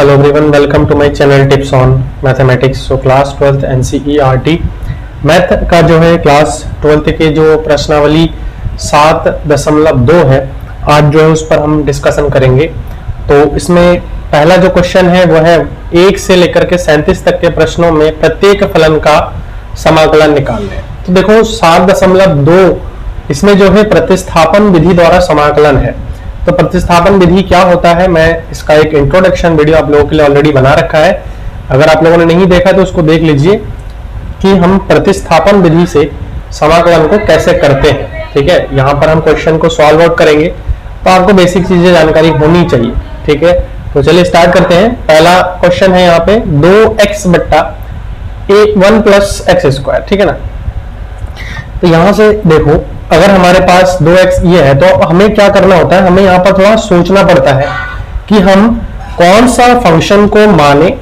Hello everyone, welcome to my channel Tips on Mathematics। So class 12th NCERT math का जो है class 12th के जो प्रश्नावली 7.2 है, आज जो है उस पर हम डिस्कशन करेंगे। तो इसमें पहला जो क्वेश्चन है वो है 1 से लेकर के 37 तक के प्रश्नों में प्रत्येक फलन का समाकलन निकालना है। तो देखो 7.2 इसमें जो है प्रतिस्थापन विधि द्वारा समाकलन है। तो प्रतिस्थापन विधि क्या होता है, मैं इसका एक इंट्रोडक्शन वीडियो आप लोगों के लिए ऑलरेडी बना रखा है। अगर आप लोगों ने नहीं देखा तो उसको देख लीजिए कि हम प्रतिस्थापन विधि से समाकलन को कैसे करते हैं। ठीक है, यहाँ पर हम क्वेश्चन को सॉल्व आउट करेंगे, तो आपको बेसिक चीजें जानकारी होनी चाहिए। ठीक है, तो चलिए स्टार्ट करते हैं। पहला क्वेश्चन है यहाँ पे 2x बट्टा 1 प्लस एक्स स्क्वायर। ठीक है ना, तो यहां से देखो अगर हमारे पास 2x ये है तो हमें क्या करना होता है, हमें यहाँ पर थोड़ा सोचना पड़ता है कि हम कौन सा फंक्शन को माने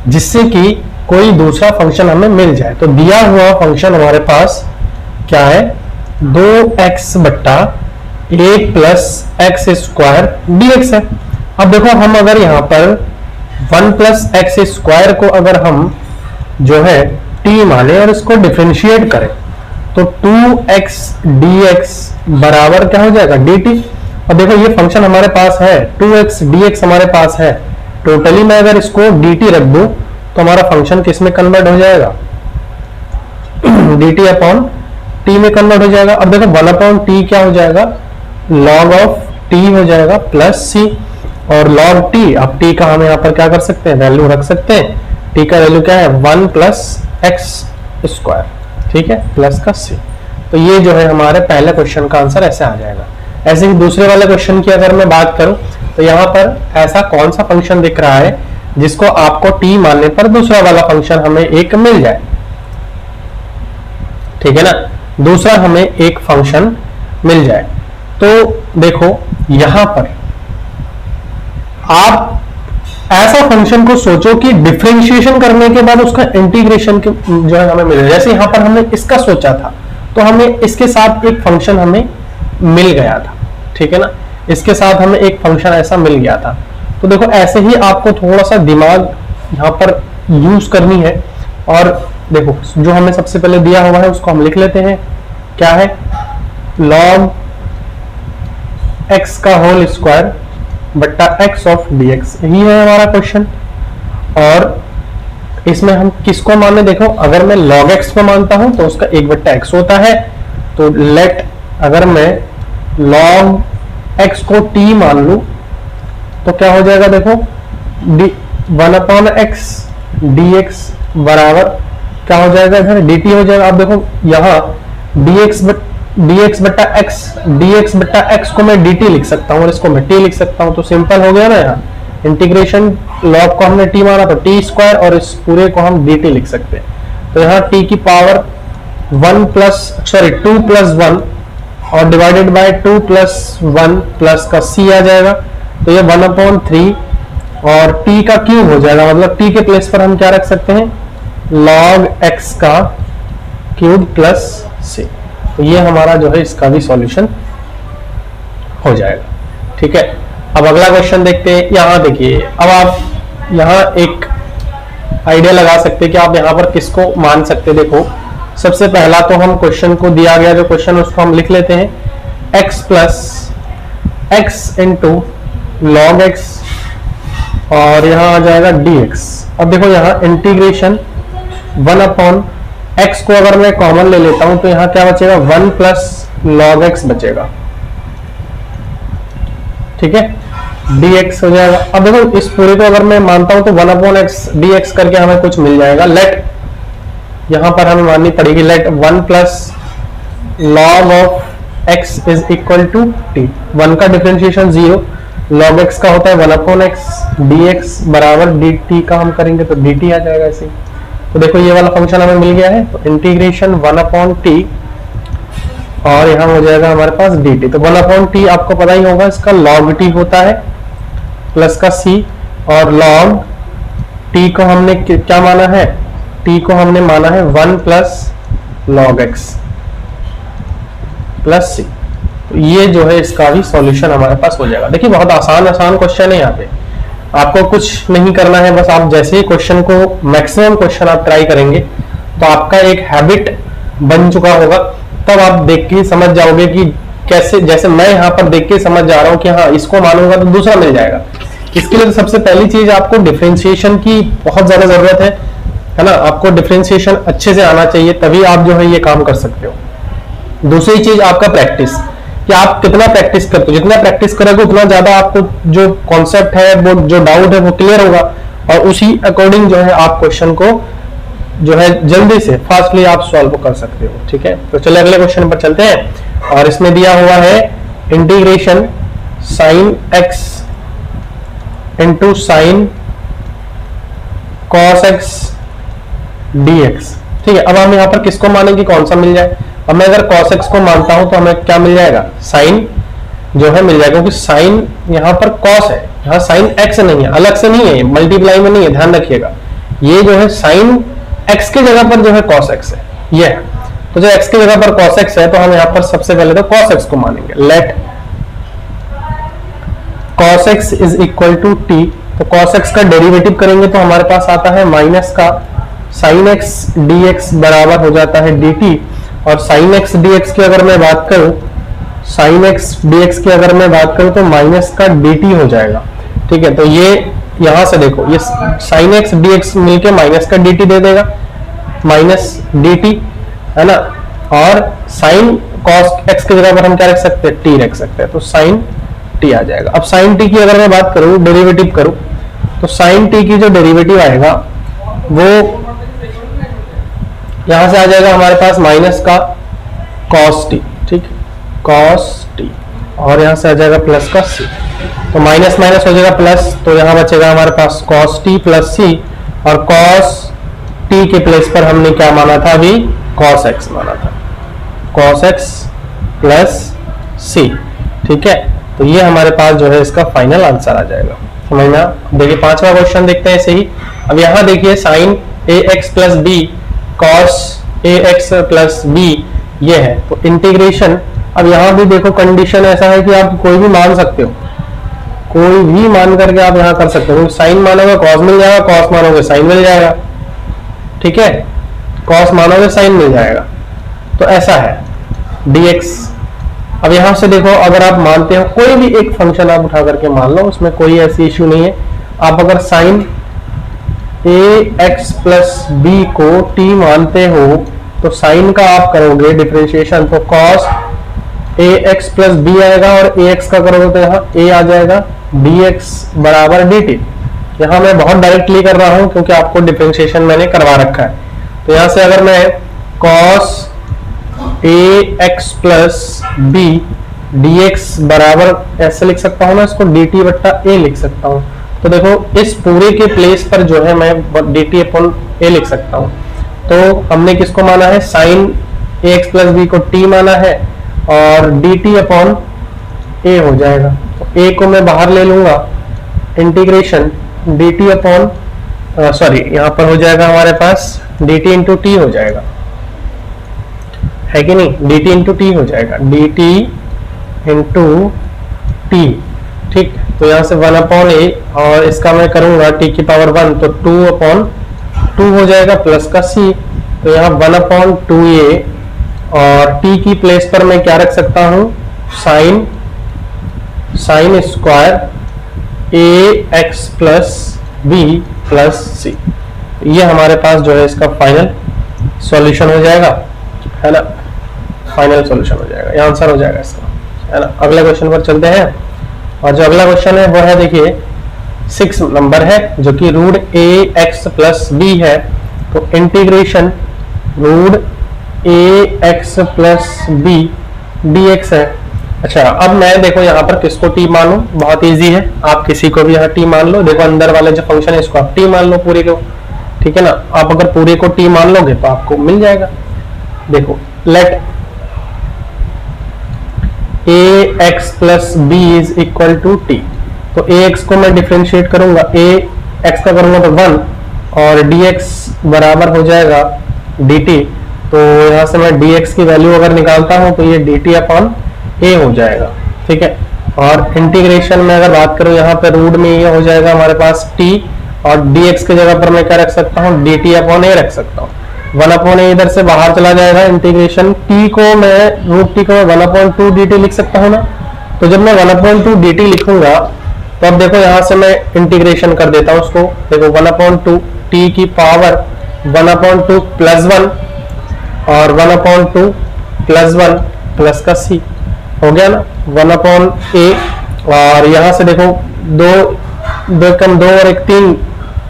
जिससे कि कोई दूसरा फंक्शन हमें मिल जाए। तो दिया हुआ फंक्शन हमारे पास क्या है, 2x बट्टा 1 प्लस एक्स स्क्वायर dx है। अब देखो हम अगर यहाँ पर 1 प्लस एक्स स्क्वायर को अगर हम जो है t माने और इसको डिफरेंशिएट करें तो 2x dx बराबर क्या हो जाएगा, dt। और देखो ये फंक्शन हमारे पास है, 2x dx हमारे पास है। टोटली मैं अगर इसको dt रख दूं तो हमारा फंक्शन किस में कन्वर्ट हो जाएगा, dt अपॉन t में कन्वर्ट हो जाएगा। अब देखो 1 अपॉन t क्या हो जाएगा, log ऑफ t हो जाएगा प्लस c। और log t, अब t का हम यहाँ पर क्या कर सकते हैं, वैल्यू रख सकते हैं। t का वैल्यू क्या है, 1 प्लस एक्स स्क्वायर। ठीक है, प्लस का c। तो ये जो है हमारे पहले क्वेश्चन का आंसर ऐसे आ जाएगा। ऐसे ही दूसरे वाले क्वेश्चन की अगर मैं बात करूं तो यहाँ पर ऐसा कौन सा फंक्शन दिख रहा है जिसको आपको t मानने पर दूसरा वाला फंक्शन हमें एक मिल जाए। ठीक है ना, दूसरा हमें एक फंक्शन मिल जाए। तो देखो यहां पर आप ऐसा फंक्शन को सोचो कि डिफरेंशिएशन करने के बाद उसका इंटीग्रेशन जो है हमें मिले। जैसे यहां पर हमने इसका सोचा था तो हमें इसके साथ एक फंक्शन हमें मिल गया था। ठीक है ना, इसके साथ हमें एक फंक्शन ऐसा मिल गया था। तो देखो ऐसे ही आपको थोड़ा सा दिमाग यहां पर यूज करनी है। और देखो जो हमें सबसे पहले दिया हुआ है उसको हम लिख लेते हैं, क्या है, log x का होल स्क्वायर बट्टा x ऑफ dx, यही है हमारा क्वेश्चन। और इसमें हम किसको माने, देखो अगर मैं log x को मानता हूं तो उसका 1 बट्टा x होता है। तो लेट अगर मैं log x को t मान लूं तो क्या हो जाएगा, देखो 1 अपॉन एक्स dx बराबर क्या हो जाएगा, इधर dt हो जाएगा। अब देखो यहाँ dx बट्टा x को मैं dt लिख सकता हूँ और इसको मैं t लिख सकता हूँ। तो सिंपल हो गया ना, यहाँ इंटीग्रेशन log को हमने t माना तो t स्क्वायर और इस पूरे को हम dt लिख सकते हैं। तो यहाँ t की पावर 2 प्लस 1 और डिवाइडेड बाय 2 प्लस 1 प्लस का c आ जाएगा। तो ये 1 अपॉन 3 और t का क्यूब हो जाएगा, मतलब t के प्लेस पर हम क्या रख सकते हैं, log x का क्यूब प्लस c। तो ये हमारा जो है इसका भी सॉल्यूशन हो जाएगा। ठीक है, अब अगला क्वेश्चन देखते हैं। यहाँ देखिए, अब आप यहाँ एक आइडिया लगा सकते हैं कि आप यहाँ पर किसको मान सकते हैं। देखो सबसे पहला तो हम क्वेश्चन को दिया गया जो क्वेश्चन उसको हम लिख लेते हैं, x plus x into log x और यहाँ आ जाएगा dx। अब देखो यहाँ इंटीग्रेशन 1 अपॉन x को अगर मैं कॉमन ले लेता हूं तो यहां क्या बचेगा, 1 प्लस log x बचेगा। ठीक है, dx हो जाएगा। अब देखो इस पूरे को अगर मैं मानता हूं तो 1 अपॉन एक्स dx करके हमें कुछ मिल जाएगा। लेट यहां पर हमें माननी पड़ेगी, let 1 plus log of x is equal to t। 1 का डिफरेंशिएशन 0, log x का होता है 1 अपॉन एक्स, dx बराबर dt का हम करेंगे तो dt आ जाएगा ऐसे। तो देखो ये वाला फंक्शन हमें मिल गया है। तो इंटीग्रेशन 1 अपॉन टी और यहाँ हो जाएगा हमारे पास dt। तो 1 अपॉन टी आपको पता ही होगा, इसका log t होता है प्लस का c। और log t को हमने क्या माना है, t को हमने माना है 1 plus log x plus c। तो ये जो है इसका भी सॉल्यूशन हमारे पास हो जाएगा। देखिए बहुत आसान क्वेश्चन है यहाँ पे। आपको कुछ नहीं करना है, बस आप जैसे ही क्वेश्चन को मैक्सिमम क्वेश्चन आप ट्राई करेंगे तो आपका एक हैबिट बन चुका होगा, तब आप देख के समझ जाओगे कि कैसे, जैसे मैं यहाँ पर देख के समझ जा रहा हूँ कि हाँ इसको मानूंगा तो दूसरा मिल जाएगा। इसके लिए तो सबसे पहली चीज आपको डिफरेंशिएशन की बहुत ज्यादा जरूरत है ना। आपको डिफरेंशिएशन अच्छे से आना चाहिए, तभी आप जो है ये काम कर सकते हो। दूसरी चीज आपका प्रैक्टिस, कि आप कितना प्रैक्टिस करते हो। जितना प्रैक्टिस करोगे उतना ज्यादा आपको जो कॉन्सेप्ट है, वो जो डाउट है वो क्लियर होगा, और उसी अकॉर्डिंग जो है आप क्वेश्चन को जो है जल्दी से फास्टली आप सॉल्व कर सकते हो। ठीक है, तो चलिए अगले क्वेश्चन पर चलते हैं। और इसमें दिया हुआ है integration sine x into sine cos x dx। ठीक है, अब हम यहाँ पर किसको मानेंगे, कौन सा मिल जाए। अब मैं अगर cos x को मानता हूं तो हमें क्या मिल जाएगा, साइन जो है मिल जाएगा, क्योंकि साइन यहाँ पर cos है, यहाँ साइन x नहीं है, अलग से नहीं है, मल्टीप्लाई में नहीं है, ध्यान रखिएगा। ये जो है साइन x के जगह पर जो है cos x है, ये है। तो जो x के जगह पर cos x है तो हम यहाँ पर सबसे पहले तो cos x को मानेंगे। Let cos x is equal to t। तो cos x का डेरिवेटिव करेंगे तो हमारे पास आता है माइनस का sin x dx बराबर हो जाता है dt। और sin x dx की अगर मैं बात करूं, sin x dx की अगर मैं बात करूं तो माइनस का dt हो जाएगा। ठीक है, तो ये यहां से देखो, ये sin x dx मिलके माइनस का dt दे देगा, माइनस dt है ना। और sin cos x की जगह पर हम क्या रख सकते हैं, t रख सकते हैं, तो sin t आ जाएगा। अब sin t की अगर मैं बात करूं, डेरिवेटिव करूं, तो sin t की जो डेरिवेटिव आएगा वो यहां से आ जाएगा हमारे पास माइनस का cos t। ठीक, cos t, और यहां से आ जाएगा प्लस का c। तो माइनस माइनस हो जाएगा प्लस, तो यहां बचेगा हमारे पास cos t प्लस c। और cos t के प्लेस पर हमने क्या माना था, अभी cos x माना था, cos x प्लस c। ठीक है, तो ये हमारे पास जो है इसका फाइनल आंसर आ जाएगा। समझना। देखिए पांचवा क्वेश्चन देखते हैं ऐसे ही। अब यहाँ देखिए sine ax plus b cos ax plus b ये है, तो इंटीग्रेशन। अब यहाँ भी देखो कंडीशन ऐसा है कि आप कोई भी मान सकते हो, कोई भी मान करके आप यहाँ कर सकते हो। साइन मानोगे cos मिल जाएगा, cos मानोगे साइन मिल जाएगा। ठीक है, cos मानोगे साइन मिल जाएगा, तो ऐसा है dx। अब यहां से देखो, अगर आप मानते हो कोई भी एक फंक्शन आप उठा करके मान लो, उसमें कोई ऐसी इश्यू नहीं है। आप अगर साइन ax प्लस b को t मानते हो तो साइन का आप करोगे डिफरेंशिएशन, तो cos ax प्लस b आएगा, और ax का करोगे तो यहाँ a आ जाएगा, dx बराबर dt। यहाँ मैं बहुत डायरेक्टली कर रहा हूं क्योंकि आपको डिफरेंशिएशन मैंने करवा रखा है। तो यहाँ से अगर मैं cos ax plus b dx बराबर ऐसे लिख सकता हूँ ना, इसको dt बट्टा a लिख सकता हूँ। तो देखो इस पूरे के प्लेस पर जो है मैं dt अपॉन a लिख सकता हूँ। तो हमने किसको माना है, साइन ax प्लस b को t माना है, और dt अपॉन a हो जाएगा। तो a को मैं बाहर ले लूंगा, इंटीग्रेशन dt अपॉन सॉरी यहाँ पर हो जाएगा हमारे पास dt इंटू टी हो जाएगा, है कि नहीं, dt इंटू टी हो जाएगा, dt इंटू टी। ठीक, तो यहाँ से 1 अपॉन ए, और इसका मैं करूंगा t की पावर 1, तो 2 अपॉन 2 हो जाएगा प्लस का c। तो यहाँ 1 अपॉन 2a, और t की प्लेस पर मैं क्या रख सकता हूँ, sine square ax plus b plus c। ये हमारे पास जो है इसका फाइनल सॉल्यूशन हो जाएगा, है ना, फाइनल सॉल्यूशन हो जाएगा, ये आंसर हो जाएगा इसका, है ना। अगले क्वेश्चन पर चलते हैं, और जो अगला क्वेश्चन है वो है देखिए 6 नंबर है, जो कि रूट ax प्लस b है। तो integration root ax plus b dx है। अच्छा, अब मैं देखो यहाँ पर किसको t मानूं, बहुत इजी है, आप किसी को भी यहाँ t मान लो। देखो अंदर वाले जो फंक्शन है इसको आप t मान लो पूरे को, ठीक है ना। आप अगर पूरे को t मान लोगे तो आपको मिल जाएगा। देखो let ax plus b is equal to t। तो ax को मैं डिफरेंशिएट करूंगा, ax का करूंगा तो 1, और dx बराबर हो जाएगा dt। तो यहां से मैं dx की वैल्यू अगर निकालता हूं तो ये dt अपॉन a हो जाएगा, ठीक है। और इंटीग्रेशन में अगर बात करूं यहाँ पे रूट में ये हो जाएगा हमारे पास t, और dx की जगह पर मैं क्या रख सकता हूँ, dt अपॉन a रख सकता हूँ। 1 अपॉन a इधर से बाहर चला जाएगा, इंटीग्रेशन t को मैं रूट t को मैं 1/2 dt लिख सकता हूँ ना। तो जब मैं 1/2 dt लिखूंगा तो अब देखो यहाँ से मैं इंटीग्रेशन कर देता हूँ उसको। देखो 1/2 t की पावर 1/2 प्लस 1 और 1/2 प्लस 1 प्लस का c हो गया ना 1/a। और यहाँ से देखो 2 कम 2 और 1 3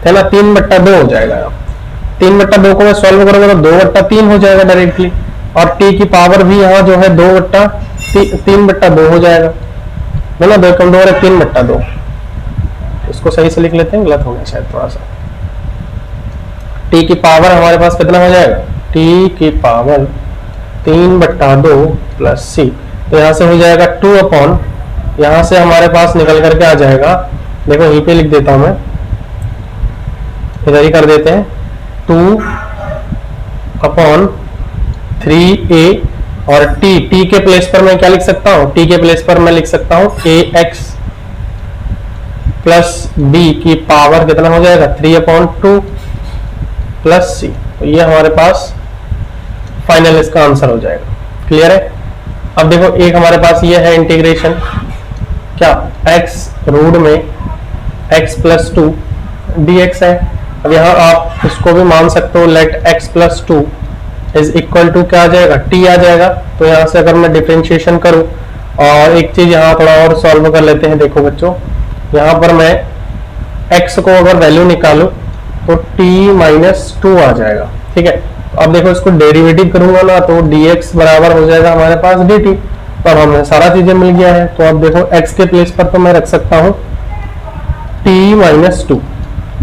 है ना, 3/2 हो जाएगा। 3/2 को मैं सॉल्व करूंगा तो 2/3 हो जाएगा डायरेक्टली, और t की पावर भी यहाँ जो है 3/2 हो जाएगा, है ना। 2 कम 2 और 1 3/2। इसको सही से लिख लेते हैं, गलत हो गया शायद थोड़ा सा। t की पावर हमारे पास कितना हो जाएगा, t की पावर 3/2 प्लस c, तो यहाँ से हो जाएगा 2 अपॉन, यहाँ से हमारे पास निकल करके आ जाएगा, देखो यहीं पे लिख देता हूं मैं, इधर ही कर देते हैं, 2 अपॉन 3a, और t के प्लेस पर मैं क्या लिख सकता हूँ, t के प्लेस पर मैं लिख सकता हूँ ax प्लस b की पावर कितना हो जाएगा 3/2 प्लस c। तो ये हमारे पास फाइनल इसका आंसर हो जाएगा। क्लियर है। अब देखो एक हमारे पास ये है इंटीग्रेशन, क्या x रूट में x प्लस 2 dx है। अब यहाँ आप इसको भी मान सकते हो, let x plus 2 is equal to क्या आ जाएगा, t आ जाएगा। तो यहाँ से अगर मैं डिफरेंशिएशन करूँ, और एक चीज यहाँ थोड़ा और सॉल्व कर लेते हैं। देखो बच्चों, यहाँ पर मैं x को अगर वैल्यू निकालूं तो t-2 आ जाएगा, ठीक है। अब देखो इसको डेरिवेटिव करूंगा ना, तो dx बराबर हो जाएगा हमारे पास dt। तो अब हमें सारा चीजें मिल गया है। तो अब देखो x के प्लेस पर तो मैं रख सकता हूँ t-2,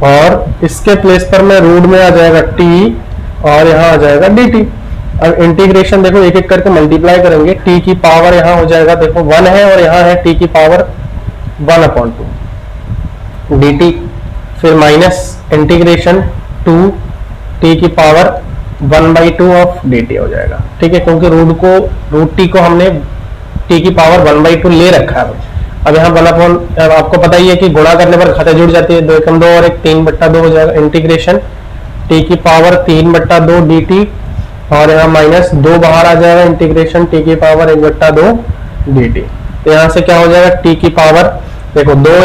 और इसके प्लेस पर मैं रूट में आ जाएगा t, और यहाँ आ जाएगा dt। अब इंटीग्रेशन देखो एक एक करके मल्टीप्लाई करेंगे, t की पावर यहाँ हो जाएगा, देखो 1 है और यहाँ है t की पावर 1/2 dt, फिर माइनस इंटीग्रेशन 2 t की पावर 1/2 ऑफ dt हो जाएगा, ठीक है। क्योंकि रूट t को हमने t की पावर 1/2 ले रखा है। अब यहाँ 1/, आपको पता ही है कि गुणा करने पर खाते जुड़ जाती है, 2 कम 2 और 1 3/2 हो जाएगा। इंटीग्रेशन t की पावर 3/2 dt, और यहाँ माइनस 2 बाहर आ जाएगा, इंटीग्रेशन t की पावर 1/2 dt। तो यहाँ से क्या हो जाएगा, t की पावर देखो 2,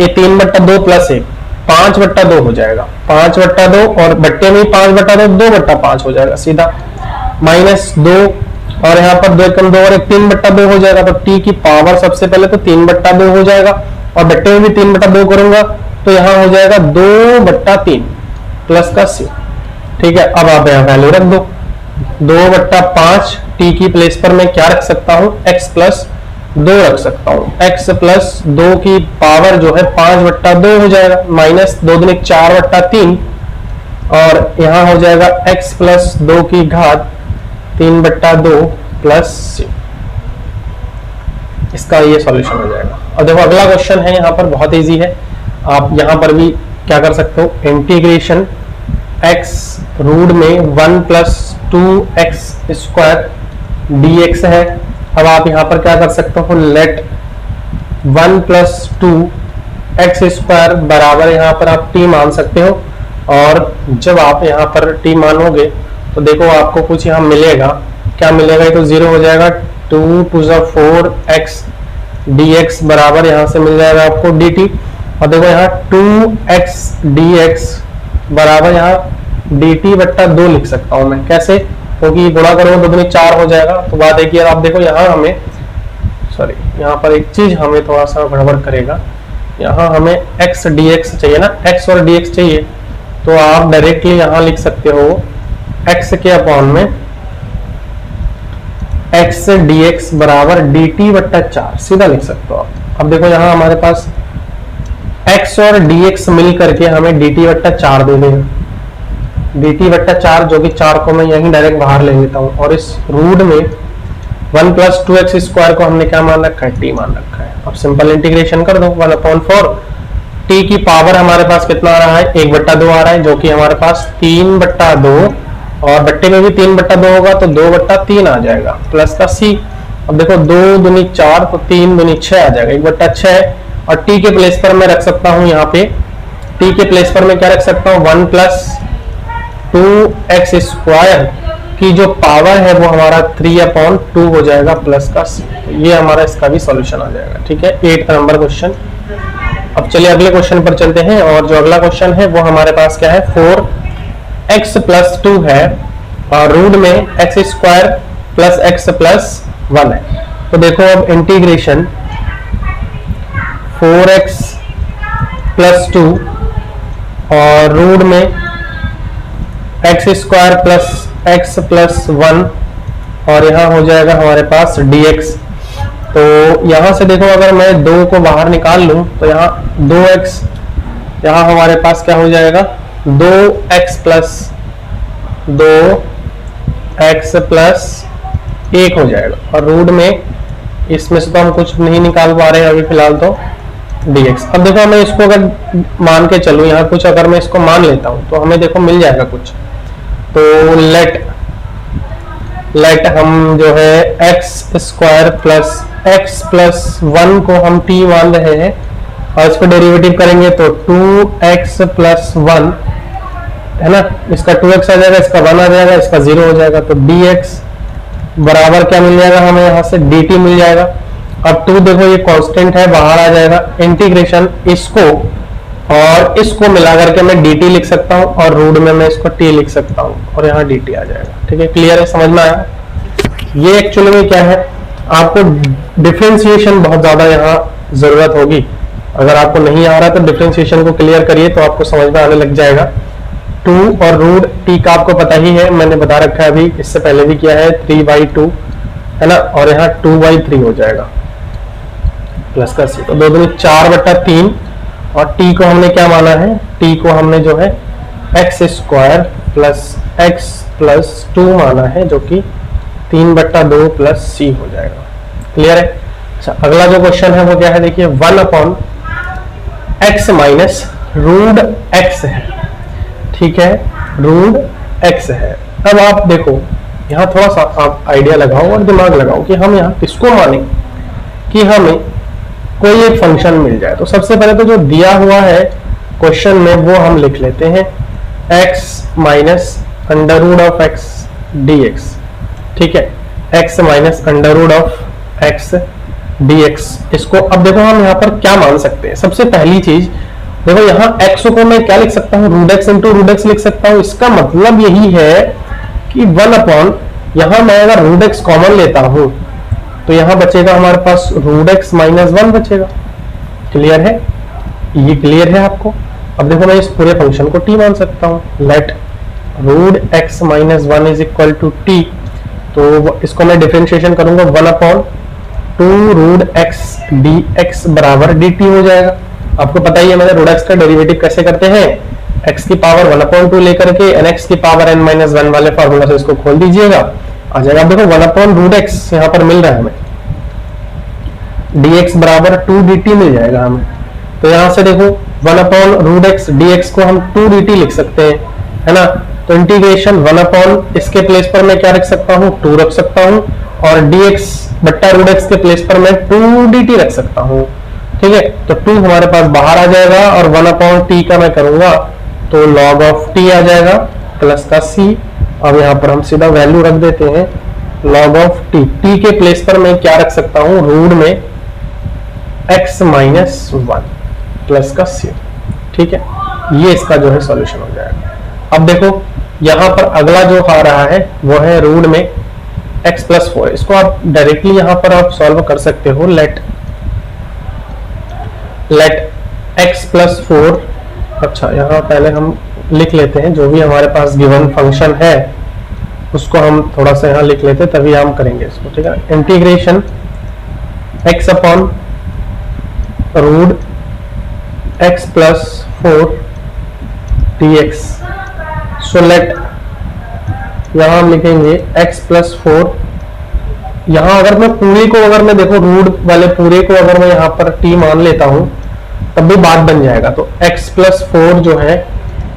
ये 3/2 प्लस 1 5/2 हो जाएगा, 5/2, और बट्टे में 5/2 2/5 हो जाएगा सीधा, माइनस 2, और यहाँ पर 2 कम 2 और 1 3/2 हो जाएगा। तो t की पावर सबसे पहले तो 3/2 हो जाएगा, और बट्टे में भी 3/2 करूंगा तो यहाँ हो जाएगा 2/3 प्लस का c, ठीक है। अब आप यहाँ वैल्यू रख दो, 2/5, t की प्लेस पर मैं क्या रख सकता हूँ, x प्लस 2 रख सकता हूँ। x प्लस 2 की पावर जो है 5/2 हो जाएगा, माइनस 2 दूनी 4/3, और यहाँ हो जाएगा x प्लस 2 की घात 3/2 प्लस c। इसका ये सॉल्यूशन हो जाएगा। और देखो अगला क्वेश्चन है, यहाँ पर बहुत इजी है, आप यहाँ पर भी क्या कर सकते हो, इंटीग्रेशन x रूट में 1 प्लस 2x स्क्वायर dx है। अब आप यहाँ पर क्या कर सकते हो, लेट 1 प्लस 2x स्क्वायर बराबर यहाँ पर आप t मान सकते हो, और जब आप यहाँ पर t मानोगे तो देखो आपको कुछ यहाँ मिलेगा, क्या मिलेगा, ये तो 0 हो जाएगा, 2 to the 4x dx बराबर यहाँ से मिल जाएगा आपको dt। और देखो यहाँ 2x dx बराबर यहाँ dt/2 लिख सकता हूँ मैं, कैसे, क्योंकि गुणा करोगे तो 4 हो जाएगा। तो बात है कि आप देखो यहाँ हमें, सॉरी यहाँ पर एक चीज हमें थोड़ा सा गड़बड़ करेगा, यहाँ हमें x dx चाहिए ना, x और dx चाहिए, तो आप डायरेक्टली यहाँ लिख सकते हो x के अपॉन में x dx बराबर dt/4 सीधा लिख सकते हो आप। अब देखो यहाँ हमारे पास x और dx मिल करके हमें dt/4 दे देगा, dt/4, जो कि 4 को मैं यहीं डायरेक्ट बाहर ले लेता हूँ, और इस रूट में 1 प्लस 2x स्क्वायर को हमने क्या मान रखा है, t मान रखा है। अब सिंपल इंटीग्रेशन कर दो, 1/4, t की पावर हमारे पास कितना आ रहा है, 1/2 आ रहा है, जो कि हमारे पास 3/2, और बट्टे में भी 3/2 होगा तो 2/3 आ जाएगा, प्लस का c। अब देखो 2 दूनी 4 तो 3 दूनी 6 आ जाएगा, 1/6। और t के प्लेस पर मैं रख सकता हूं, यहाँ पे t के प्लेस पर मैं क्या रख सकता हूं, 1 + 2x² की जो पावर है वो हमारा 3/2 हो जाएगा प्लस का c। ये हमारा इसका भी सॉल्यूशन आ जाएगा। ठीक है, 8 नंबर क्वेश्चन। अब चलिए अगले क्वेश्चन पर चलते हैं। और जो अगला क्वेश्चन है वो हमारे पास क्या है, 4x + 2 है और रूट में x² + x + 1 है। तो देखो अब इंटीग्रेशन 4x + 2 और रूट में x² + x + 1 और यहाँ हो जाएगा हमारे पास dx। तो यहां से देखो अगर मैं 2 को बाहर निकाल लूं तो यहाँ 2x, यहाँ हमारे पास क्या हो जाएगा, 2x + 1 हो जाएगा। और रूट में इसमें से तो हम कुछ नहीं निकाल पा रहे हैं अभी फिलहाल, तो dx। अब देखो मैं इसको अगर मान के चलूं, यहाँ कुछ अगर मैं इसको मान लेता हूं तो हमें देखो मिल जाएगा कुछ। तो लेट हम जो है x² + x + 1 को हम t मान रहे हैं और इसको डेरिवेटिव करेंगे तो 2x + 1 है ना, इसका 2x आ जाएगा, इसका 1 आ जाएगा, इसका 0 हो जाएगा। तो dx बराबर क्या मिल जाएगा हमें, यहाँ से dt मिल जाएगा। अब 2 देखो ये कांस्टेंट है, बाहर आ जाएगा। इंटीग्रेशन इसको और इसको मिला करके मैं dt लिख सकता हूँ और रूट में मैं इसको t लिख सकता हूँ और यहाँ dt आ जाएगा। ठीक है, क्लियर है, समझ में आया। ये एक्चुअली में क्या है, आपको डिफरेंशिएशन बहुत ज्यादा यहाँ जरूरत होगी। अगर आपको नहीं आ रहा तो डिफरेंशिएशन को क्लियर करिए तो आपको समझ में आने लग जाएगा। 2 और रूट t का आपको पता ही है, मैंने बता रखा है अभी, इससे पहले भी किया है, 3/2 है ना, और यहाँ 2/3 हो जाएगा प्लस का c। तो 2 दूनी 4/3 और t को हमने क्या माना है, t को हमने जो है x² + x + 2 माना है, जो कि 3/2 + c हो जाएगा। क्लियर है। अच्छा, अगला जो क्वेश्चन है वो क्या है, देखिए 1/x - रूट x है। ठीक है, रूट x है। अब आप देखो यहाँ थोड़ा सा आप आइडिया लगाओ और दिमाग लगाओ कि हम यहाँ किसको माने कि हमें कोई एक फंक्शन मिल जाए। तो सबसे पहले तो जो दिया हुआ है क्वेश्चन में वो हम लिख लेते हैं, x - √x dx। ठीक है, x - √x dx। इसको अब देखो हम यहाँ पर क्या मान सकते हैं। सबसे पहली चीज देखो, यहाँ x को मैं क्या लिख सकता हूँ, √x × √x लिख सकता हूँ। इसका मतलब यही है कि 1/, यहाँ मैं अगर √x कॉमन लेता हूँ तो यहाँ बचेगा हमारे पास √x - 1 बचेगा। क्लियर है, ये क्लियर है आपको। अब देखो मैं इस पूरे फंक्शन को t मान सकता हूँ। Let √x - 1 = t। तो इसको मैं डिफरेंशिएशन करूंगा, 1/2 √x dx बराबर dt हो जाएगा। आपको पता ही है मैंने √x का डेरिवेटिव कैसे करते हैं, x की पावर 1/2 लेकर के nx की पावर n-1 वाले फार्मूला से इसको खोल दीजिएगा, आ जाएगा। आप देखो 1/√x यहाँ पर मिल रहा है हमें, dx बराबर 2 dt मिल जाएगा हमें। तो यहाँ से देखो 1/√x dx को हम 2 dt लिख सकते हैं, है ना। तो इंटीग्रेशन 1/, इसके प्लेस पर मैं क्या रख सकता हूँ, 2 रख सकता हूँ, और dx/√x के प्लेस पर मैं 2 dt रख सकता हूँ। ठीक है, तो 2 हमारे पास बाहर आ जाएगा और 1/t का मैं करूंगा तो log of t आ जाएगा प्लस का c। अब यहाँ पर हम सीधा वैल्यू रख देते हैं, log of t। t के प्लेस पर मैं क्या रख सकता हूँ, रूट में x - 1 प्लस का c। ठीक है, ये इसका जो है सॉल्यूशन हो जाएगा। अब देखो यहाँ पर अगला जो आ रहा है वो है रूट में x + 4। इसको आप डायरेक्टली यहाँ पर आप सॉल्व कर सकते हो। Let x + 4। अच्छा, यहाँ पहले हम लिख लेते हैं जो भी हमारे पास गिवन फंक्शन है उसको हम थोड़ा सा यहाँ लिख लेते हैं, तभी हम करेंगे इसको। ठीक है, integration x / √x + 4 dx। So let यहाँ हम लिखेंगे x + 4। यहाँ अगर मैं पूरे को, अगर मैं देखो रूट वाले पूरे को अगर मैं यहाँ पर t मान लेता हूँ तब भी बात बन जाएगा। तो x + 4 जो है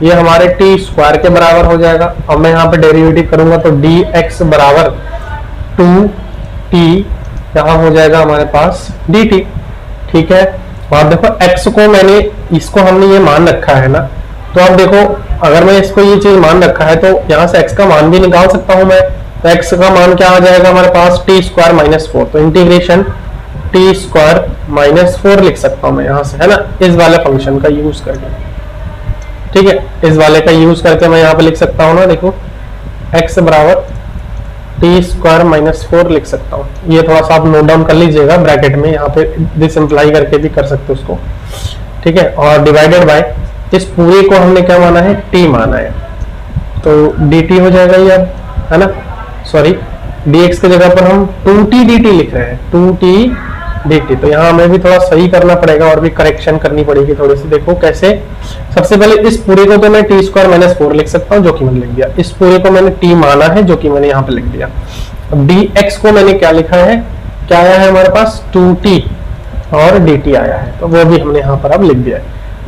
ये हमारे t² के बराबर हो जाएगा। अब मैं यहाँ पे डेरिवेटिव करूंगा तो dx बराबर 2t यहाँ हो जाएगा हमारे पास dt। ठीक है, और देखो x को मैंने, इसको हमने ये मान रखा है ना, तो अब देखो अगर मैं इसको ये चीज मान रखा है तो यहाँ से x का मान भी निकाल सकता हूं मैं। तो x का मान क्या आ जाएगा हमारे पास, टी स्क्वायर माइनस 4, तो इंटीग्रेशन टी स्क्वायर माइनस 4 लिख सकता हूं मैं यहाँ से, है ना, इस वाले फंक्शन का यूज करके। ठीक है, इस वाले का यूज करके मैं यहाँ पे लिख सकता हूँ ना, देखो x बराबर टी स्क्वायर माइनस 4 लिख सकता हूँ। ये थोड़ा सा आप नोट डाउन कर लीजिएगा ब्रैकेट में, यहाँ पे दिस इंप्लाई करके भी कर सकते हो उसको। ठीक है, और डिवाइडेड बाय, इस पूरे को हमने क्या माना है, t माना है, तो dt हो जाएगा ये अब, है ना, सॉरी dx की जगह पर हम 2t dt लिख रहे हैं, 2t dt। तो यहाँ हमें भी थोड़ा सही करना पड़ेगा और भी करेक्शन करनी पड़ेगी थोड़ी सी। देखो कैसे, सबसे पहले इस पूरे को तो मैं टी स्क्वायर माइनस 4 लिख सकता हूँ, जो कि मैंने लिख दिया। इस पूरे को मैंने t माना है, जो कि मैंने यहाँ पे लिख दिया। अब dx को मैंने क्या लिखा है, क्या आया है हमारे पास, 2t और dt आया है, तो वो भी हमने यहाँ पर अब लिख दिया है।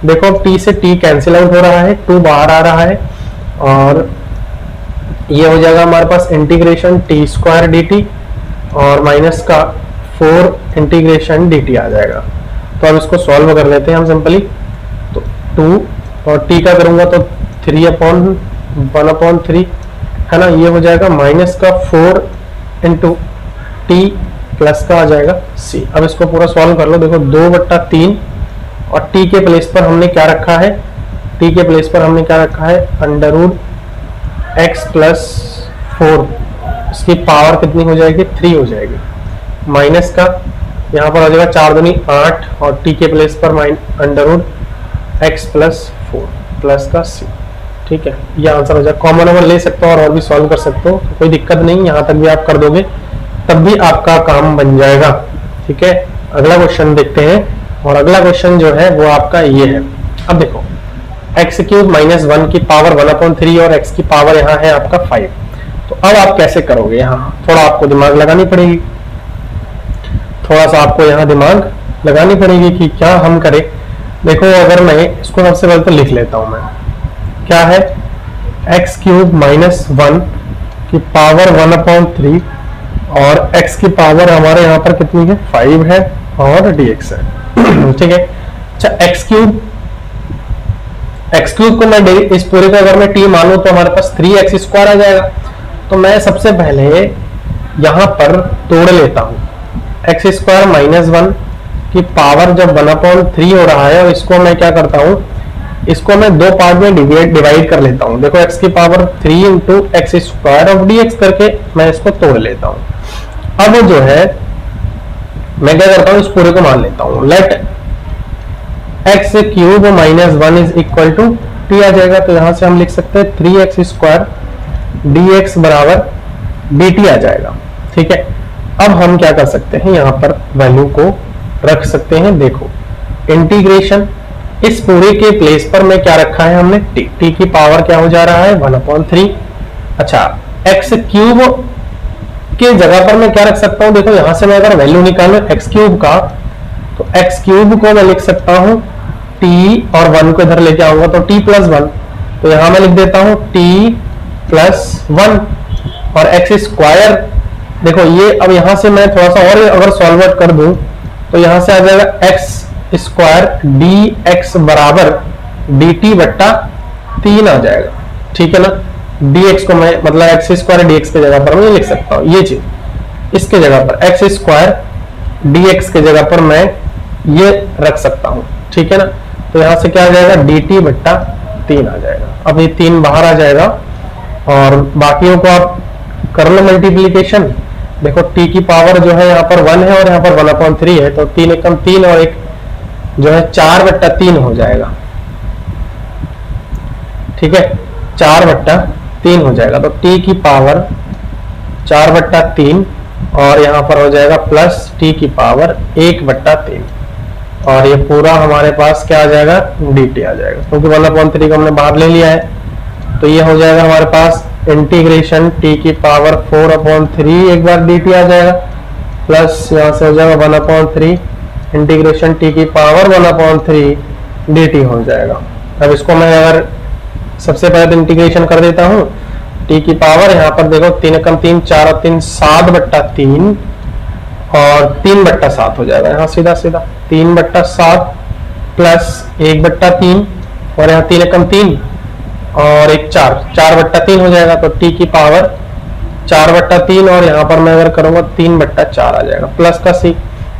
देखो अब t से t कैंसिल आउट हो रहा है, 2 बाहर आ रहा है, और ये हो जाएगा हमारे पास इंटीग्रेशन टी स्क्वायर dt और माइनस का 4 इंटीग्रेशन dt आ जाएगा। तो अब इसको सॉल्व कर लेते हैं हम सिंपली। तो 2 और t का करूंगा तो 3/1/3, है ना, ये हो जाएगा माइनस का 4 इंटू टी प्लस का आ जाएगा c। अब इसको पूरा सॉल्व कर लो। देखो 2/3 और t के प्लेस पर हमने क्या रखा है, t के प्लेस पर हमने क्या रखा है, अंडर रूट x प्लस 4, इसकी पावर कितनी हो जाएगी, 3 हो जाएगी, माइनस का यहाँ पर हो जाएगा 4 दूनी 8 और t के प्लेस पर under root x plus 4 plus का c। ठीक है, ये आंसर हो जाएगा। कॉमन नंबर ले सकते हो और भी सॉल्व कर सकते हो, तो कोई दिक्कत नहीं, यहाँ तक भी आप कर दोगे तब भी आपका काम बन जाएगा। ठीक है, अगला क्वेश्चन देखते हैं, और अगला क्वेश्चन जो है वो आपका ये है। अब देखो एक्स क्यूब माइनस 1 की पावर 1/3 और x की पावर यहाँ है आपका 5। तो अब आप कैसे करोगे, यहाँ थोड़ा आपको दिमाग लगानी पड़ेगी, थोड़ा सा आपको यहाँ दिमाग लगानी पड़ेगी कि क्या हम करें। देखो अगर मैं इसको सबसे पहले तो लिख लेता हूं, मैं क्या है, एक्स क्यूब माइनस 1 की पावर 1/3 और x की पावर हमारे यहाँ पर कितनी है, 5 है और dx है। ठीक है, अच्छा एक्स क्यूब को मैं इस पूरे का अगर मैं t मानूं तो हमारे पास 3x स्क्वायर आ जाएगा। तो मैं सबसे पहले यहाँ पर तोड़ लेता हूँ, एक्स स्क्वायर माइनस 1 की पावर जब 1/3 हो रहा है, और इसको मैं क्या करता हूँ, इसको मैं दो पार्ट में डिवाइड कर लेता हूँ। देखो x की power 3 into x square of dx करके मैं इसको तोड़ लेता हूँ। अब जो है मैं क्या करता हूँ, इस पूरे को मान लेता हूँ, let x cube minus 1 is equal to t आ जाएगा। तो यहां से हम लिख सकते हैं 3x स्क्वायर dx बराबर dt आ जाएगा। ठीक है, अब हम क्या कर सकते हैं, यहाँ पर वैल्यू को रख सकते हैं। देखो इंटीग्रेशन, इस पूरे के प्लेस पर में क्या रखा है हमने, t की पावर क्या हो जा रहा है, 1/3। अच्छा एक्स क्यूब के जगह पर मैं क्या रख सकता हूं, देखो यहां से मैं अगर वैल्यू निकालूं एक्स क्यूब का, तो एक्स क्यूब को मैं लिख सकता हूं t और 1 को इधर लेके आऊंगा तो t प्लस 1, तो यहां मैं लिख देता हूं t प्लस 1 और एक्स स्क्वायर। देखो ये अब यहां से मैं थोड़ा सा और अगर सॉल्व आउट कर दूं तो यहां से आ जाएगा एक्स स्क्वायर dx बराबर dt बट्टा 3 आ जाएगा। ठीक है ना, dx को मैं मतलब एक्स स्क्वायर dx के जगह पर मैं लिख सकता हूँ, ये चीज इसके जगह पर एक्स स्क्वायर dx के जगह पर मैं ये रख सकता हूँ। ठीक है ना, तो यहां से क्या आ जाएगा, dt बट्टा 3 आ जाएगा। अब ये 3 बाहर आ जाएगा और बाकियों को आप कर लो मल्टीप्लीकेशन। देखो t की पावर जो है यहाँ पर 1 है और यहाँ पर 1/3 है, तो 3 एकम 3 और एक जो है 4/3 हो जाएगा। ठीक है, 4/3 हो जाएगा, तो t की पावर 4/3 और यहाँ पर हो जाएगा प्लस t की पावर 1/3 और ये पूरा हमारे पास क्या आ जाएगा, dt आ जाएगा, क्योंकि 1/3 को हमने बाहर ले लिया है। तो ये हो जाएगा हमारे पास इंटीग्रेशन t की पावर 4/3 एक बार dt आ जाएगा, प्लस यहाँ से हो जाएगा 1/3 इंटीग्रेशन t की पावर 1/3 dt हो जाएगा। अब इसको मैं अगर सबसे पहले तो इंटीग्रेशन कर देता हूँ, t की पावर यहाँ पर देखो 3 एकम 3 4 और 3 7/3 और 3/7 हो जाएगा यहाँ सीधा सीधा 3/7 प्लस 1/3 और यहाँ 3 एकम 3 और 1 4 4/3 हो जाएगा। तो t की पावर 4/3 और यहाँ पर मैं अगर करूंगा 3/4 आ जाएगा प्लस का c।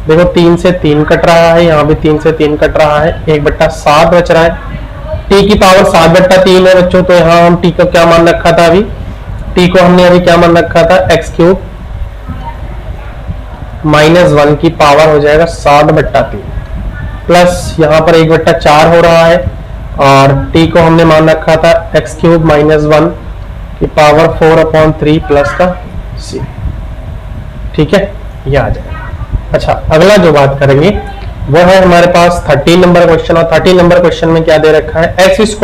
देखो 3 से 3 कट रहा है, यहाँ भी 3 से 3 कट रहा है, 1/7 बच रहा है। t की पावर 7/3 है बच्चों। तो यहाँ हम t को क्या मान रखा था, अभी t को हमने अभी क्या मान रखा था, x³ -1 की पावर हो जाएगा 7/3 प्लस यहाँ पर 1/4 हो रहा है और t को हमने मान रखा था x³ -1 की पावर 4/3 प्लस का c। ठीक है, ये आ जाएगा। अच्छा, अगला जो बात करेंगे वो है हमारे पास 13 नंबर क्वेश्चन। और 13 नंबर क्वेश्चन में क्या दे रखा है, x²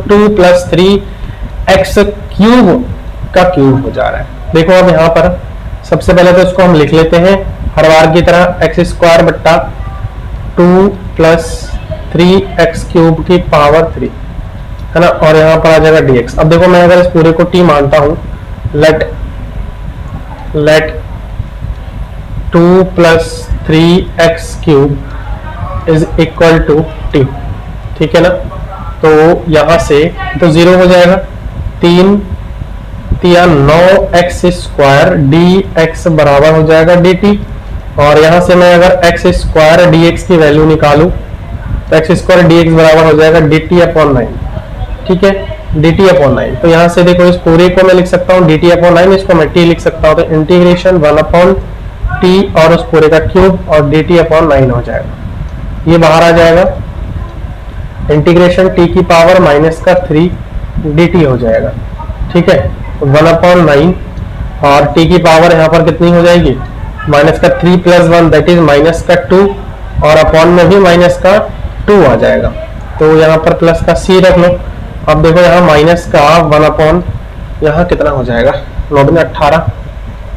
2 + 3x³ का क्यूब हो जा रहा है। देखो अब यहाँ पर सबसे पहले तो इसको हम लिख लेते हैं हर बार की तरह, x² 2 + 3x³ की पावर 3 है ना, और यहाँ पर आ जाएगा dx। अब देखो मैं अगर इस पूरे को t मानता हूं, लेट 2 + 3x³ = t। ठीक है ना, तो यहां से तो 0 हो जाएगा, 3 या 9x² dx बराबर हो जाएगा dt। और यहां से मैं अगर x² dx की वैल्यू निकालूं तो x² dx बराबर हो जाएगा dt/9। ठीक है, dt/9। तो यहां से देखो इस पूरे को मैं लिख सकता हूं dt/9, इसको मैं t लिख सकता हूं। तो इंटीग्रेशन 1/t और उस पूरे का क्यूब और dt/9 हो जाएगा, ये बाहर आ जाएगा। इंटीग्रेशन t की पावर -3 dt हो जाएगा। ठीक है, 1/9 और t की पावर यहाँ पर कितनी हो जाएगी, -3 + 1 दैट इज -2 और अपॉन में भी -2 आ जाएगा। तो यहाँ पर प्लस का c रख लो। अब देखो यहाँ माइनस का 1/, यहाँ कितना हो जाएगा, 9 में 18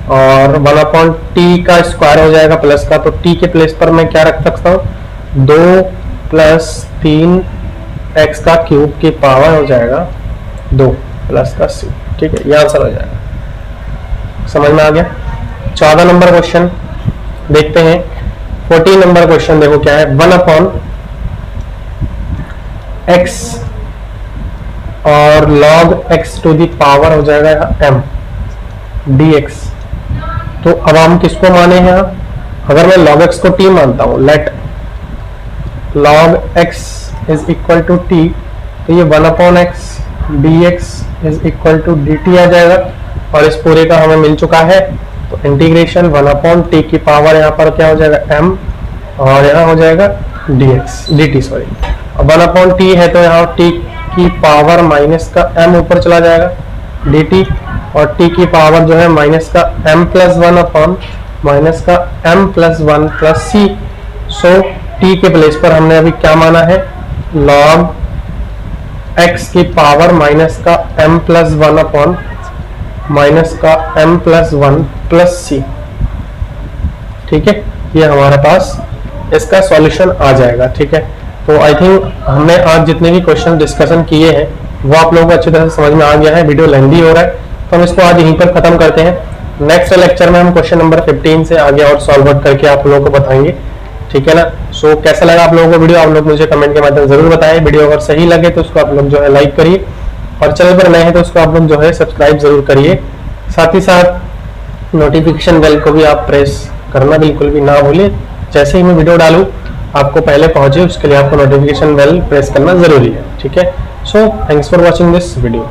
और 1/t का स्क्वायर हो जाएगा प्लस का। तो t के प्लेस पर मैं क्या रख सकता हूँ, 2 + 3x का क्यूब की पावर हो जाएगा 2 प्लस का c। ठीक है, ये आंसर हो जाएगा। समझ में आ गया। 14 नंबर क्वेश्चन देखते हैं। 14 नंबर क्वेश्चन देखो क्या है, 1/x और log x to the power हो जाएगा यहाँ m dx। तो अब हम किसको माने हैं यहाँ, अगर मैं log x को t मानता हूँ, लेट log x = t, तो ये 1/x dx = dt आ जाएगा। और इस पूरे का हमें मिल चुका है, तो इंटीग्रेशन 1/t की पावर यहाँ पर क्या हो जाएगा m और यहाँ हो जाएगा dt सॉरी। अब 1/t है तो यहाँ t की पावर माइनस का m ऊपर चला जाएगा dt, और t की पावर जो है माइनस का m + 1 माइनस का m + 1 + c। सो t के प्लेस पर हमने अभी क्या माना है, log x की पावर माइनस का m + 1 माइनस का m + 1 + c। ठीक है, ये हमारे पास इसका सॉल्यूशन आ जाएगा। ठीक है, तो आई थिंक हमने आज जितने भी क्वेश्चन डिस्कशन किए हैं वो आप लोगों को अच्छी तरह से समझ में आ गया है। वीडियो लेंथी हो रहा है तो हम इसको आज यहीं पर खत्म करते हैं। नेक्स्ट लेक्चर में हम क्वेश्चन नंबर 15 से आगे और सॉल्व आउट करके आप लोगों को बताएंगे। ठीक है ना। सो कैसा लगा आप लोगों को वीडियो, आप लोग मुझे कमेंट के माध्यम जरूर बताएं। वीडियो अगर सही लगे तो उसको आप लोग जो है लाइक करिए, और चैनल पर नए हैं तो उसको आप लोग जो है सब्सक्राइब जरूर करिए। साथ ही साथ नोटिफिकेशन बेल को भी आप प्रेस करना बिल्कुल भी ना भूलिए। जैसे ही मैं वीडियो डालूं आपको पहले पहुंचे, उसके लिए आपको नोटिफिकेशन बेल प्रेस करना जरूरी है। ठीक है, so thanks for watching this video.